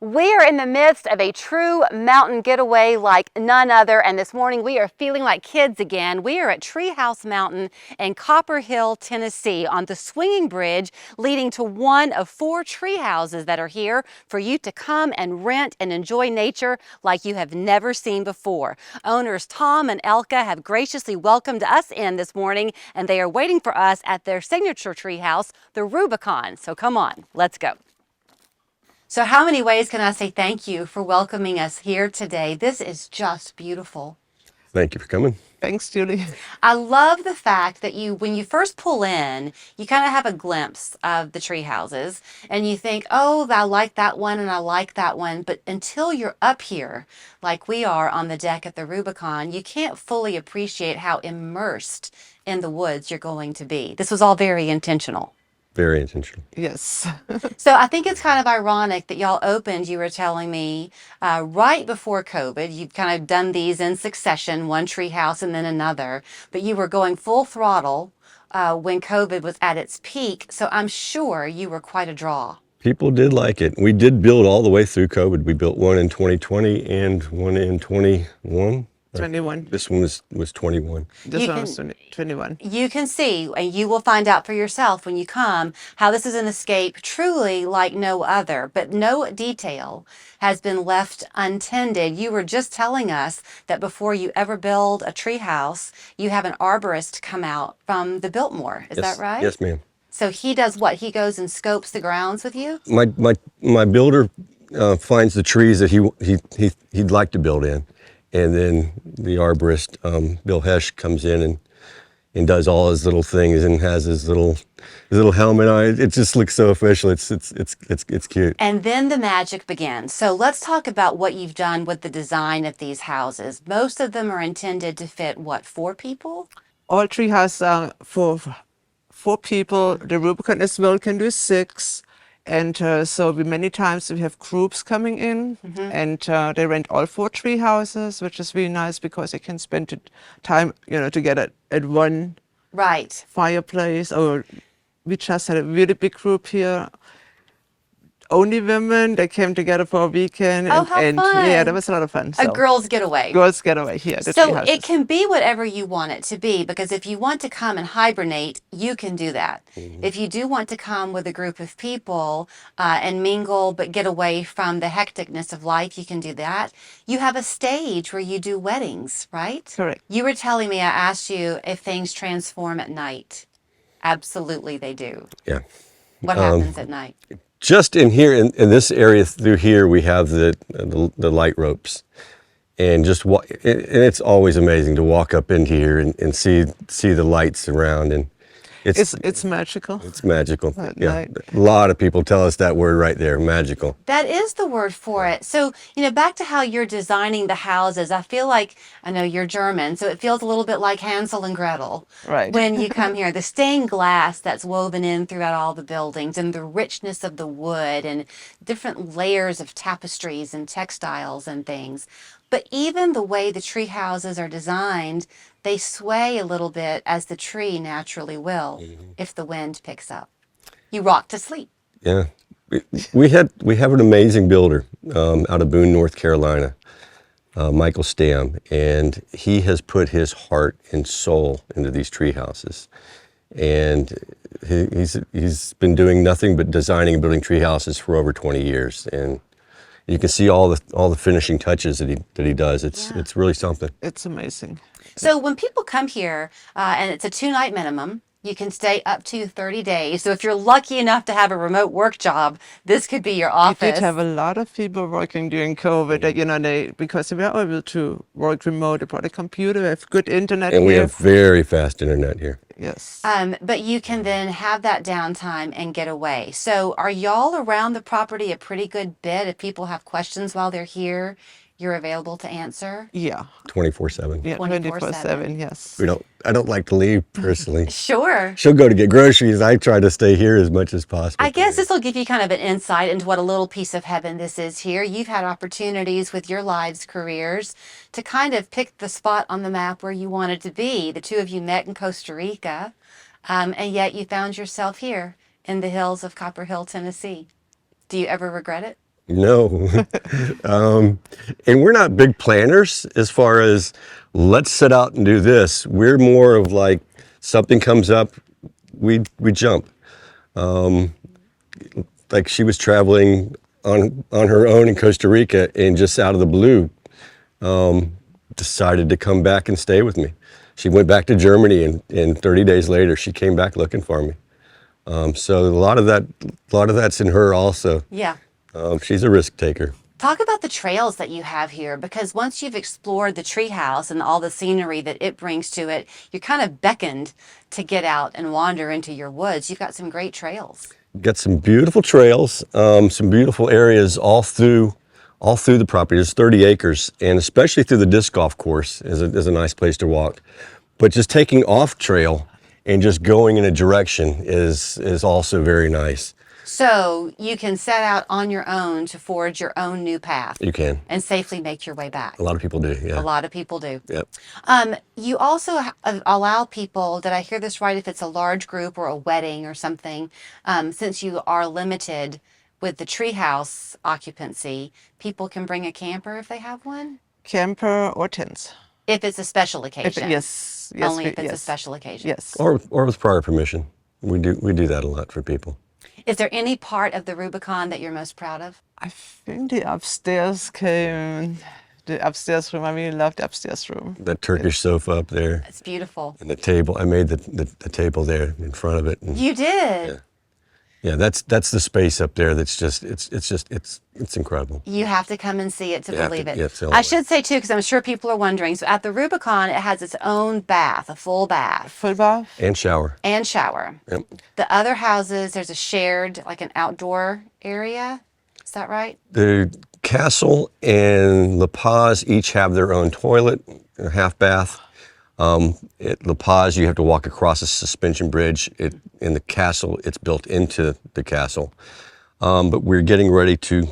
We are in the midst of a true mountain getaway like none other, and this morning we are feeling like kids again. We are at Treehouse Mountain in Copper Hill, Tennessee, on the swinging bridge leading to one of 4 tree houses that are here for you to come and rent and enjoy nature like you have never seen before. Owners Tom and Elka have graciously welcomed us in this morning, and they are waiting for us at their signature tree house, the Rubicon. So come on, let's go. So how many ways can I say thank you for welcoming us here today? This is just beautiful. Thank you for coming. Thanks, Julie. I love the fact that when you first pull in, you kind of have a glimpse of the tree houses and you think, oh, I like that one and I like that one. But until you're up here, like we are on the deck at the Rubicon, you can't fully appreciate how immersed in the woods you're going to be. This was all very intentional. Very intentional. Yes. So I think it's kind of ironic that y'all opened, you were telling me, right before COVID. You've kind of done these in succession, one tree house and then another, but you were going full throttle when COVID was at its peak. So I'm sure you were quite a draw. People did like it. We did build all the way through COVID. We built one in 2020 and one in 21. 21. This one was 21. This one was 21. You can see, and you will find out for yourself when you come, how this is an escape truly like no other, but no detail has been left untended. You were just telling us that before you ever build a tree house, you have an arborist come out from the Biltmore. Is that right? Yes, ma'am. So he does what? He goes and scopes the grounds with you? My builder finds the trees that he'd like to build in. And then the arborist, Bill Hesh, comes in and does all his little things and has his little helmet on. It just looks so official. It's cute. And then the magic begins. So let's talk about what you've done with the design of these houses. Most of them are intended to fit, what, 4 people? All tree houses are for 4 people. The Rubicon as well can do 6. And so many times we have groups coming in, and they rent all 4 tree houses, which is really nice because they can spend time, together at one fireplace. Or we just had a really big group here. Only women, they came together for a weekend. Oh, how fun. Yeah, that was a lot of fun. A girls' getaway. Girls' getaway here. So it can be whatever you want it to be, because if you want to come and hibernate, you can do that. If you do want to come with a group of people and mingle but get away from the hecticness of life, you can do that. You have a stage where you do weddings, right? Correct. You were telling me, I asked you if things transform at night. Absolutely they do. Yeah. What happens at night? Just in here, in this area through here, we have the light ropes, and and it's always amazing to walk up into here and see the lights around, and it's magical. It's magical. Yeah, night. A lot of people tell us that word right there, magical. That is the word for it. So, back to how you're designing the houses, I feel like, I know you're German, so it feels a little bit like Hansel and Gretel. Right. When you come here, the stained glass that's woven in throughout all the buildings and the richness of the wood and different layers of tapestries and textiles and things. But even the way the tree houses are designed, they sway a little bit as the tree naturally will if the wind picks up. You rock to sleep. Yeah. We have an amazing builder out of Boone, North Carolina, Michael Stam, and he has put his heart and soul into these tree houses. And he's been doing nothing but designing and building tree houses for over 20 years. And you can see all the finishing touches that he does. It's really something. It's amazing. So when people come here, and it's a 2-night minimum, you can stay up to 30 days. So if you're lucky enough to have a remote work job, this could be your office. We did have a lot of people working during COVID, because we are able to work remote. They brought a computer, we have good internet and here. we have very fast internet here. Yes. But you can then have that downtime and get away. So are y'all around the property a pretty good bit? If people have questions while they're here, you're available to answer? Yeah. 24/7. Yeah, 24/7, yes. I don't like to leave personally. Sure. She'll go to get groceries. I try to stay here as much as possible. I guess this will give you kind of an insight into what a little piece of heaven this is here. You've had opportunities with your lives, careers, to kind of pick the spot on the map where you wanted to be. The 2 of you met in Costa Rica, and yet you found yourself here in the hills of Copper Hill, Tennessee. Do you ever regret it? No. And we're not big planners as far as let's set out and do this. We're more of like something comes up, we jump. Like she was traveling on her own in Costa Rica and just out of the blue decided to come back and stay with me. She went back to Germany and 30 days later she came back looking for me. So a lot of that's in her also. Yeah. She's a risk taker. Talk about the trails that you have here, because once you've explored the treehouse and all the scenery that it brings to it, you're kind of beckoned to get out and wander into your woods. You've got some great trails. Got some beautiful trails, some beautiful areas all through the property. There's 30 acres, and especially through the disc golf course is a nice place to walk. But just taking off trail and just going in a direction is also very nice. So you can set out on your own to forge your own new path. You can. And safely make your way back. A lot of people do, yeah. A lot of people do. Yep. You also allow people, did I hear this right, if it's a large group or a wedding or something, since you are limited with the treehouse occupancy, people can bring a camper if they have one? Camper or tents. If it's a special occasion? Yes. Only if it's a yes. special occasion? Yes. Or with prior permission. We do that a lot for people. Is there any part of the Rubicon that you're most proud of? I think the upstairs room, I really loved the upstairs room. That Turkish sofa up there. It's beautiful. And the table. I made the table there in front of it. And You did? yeah, that's the space up there that's just it's incredible. You have to come and see it to believe it. Yeah, it's the only I way. should say too, because I'm sure people are wondering, so at the Rubicon, it has its own bath, a full bath Full bath. And shower. and shower. Yep. The other houses, there's a shared, like an outdoor area. Is that right? The Castle and La Paz each have their own toilet, a half bath. At La Paz, you have to walk across a suspension bridge. In the Castle, it's built into the Castle. But we're getting ready to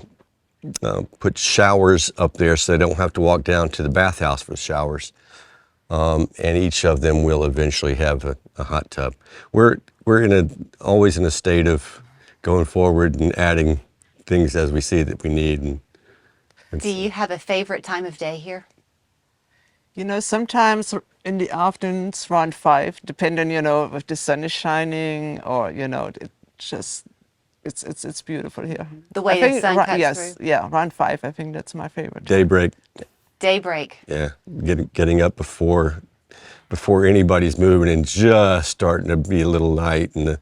put showers up there so they don't have to walk down to the bathhouse for the showers. And each of them will eventually have a hot tub. We're always in a state of going forward and adding things as we see that we need. And Do you have a favorite time of day here? You know, sometimes in the afternoons around 5, depending, if the sun is shining or, it's beautiful here. The way I think the sun cuts yes, through? yeah, around 5, I think that's my favorite. daybreak, Daybreak. yeah, getting up before anybody's moving and just starting to be a little light, and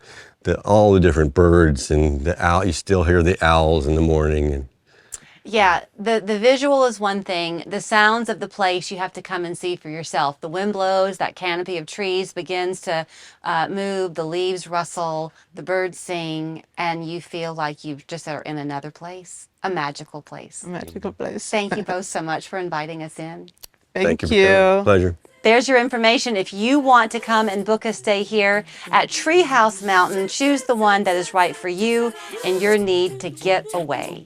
all the different birds and the owl. You still hear the owls in the morning. And Yeah, the visual is one thing. The sounds of the place you have to come and see for yourself. The wind blows, that canopy of trees begins to move, the leaves rustle, the birds sing, and you feel like you just are in another place, a magical place. A magical place. Thank you both so much for inviting us in. Thank for coming. Pleasure. There's your information. If you want to come and book a stay here at Treehouse Mountain, choose the one that is right for you and your need to get away.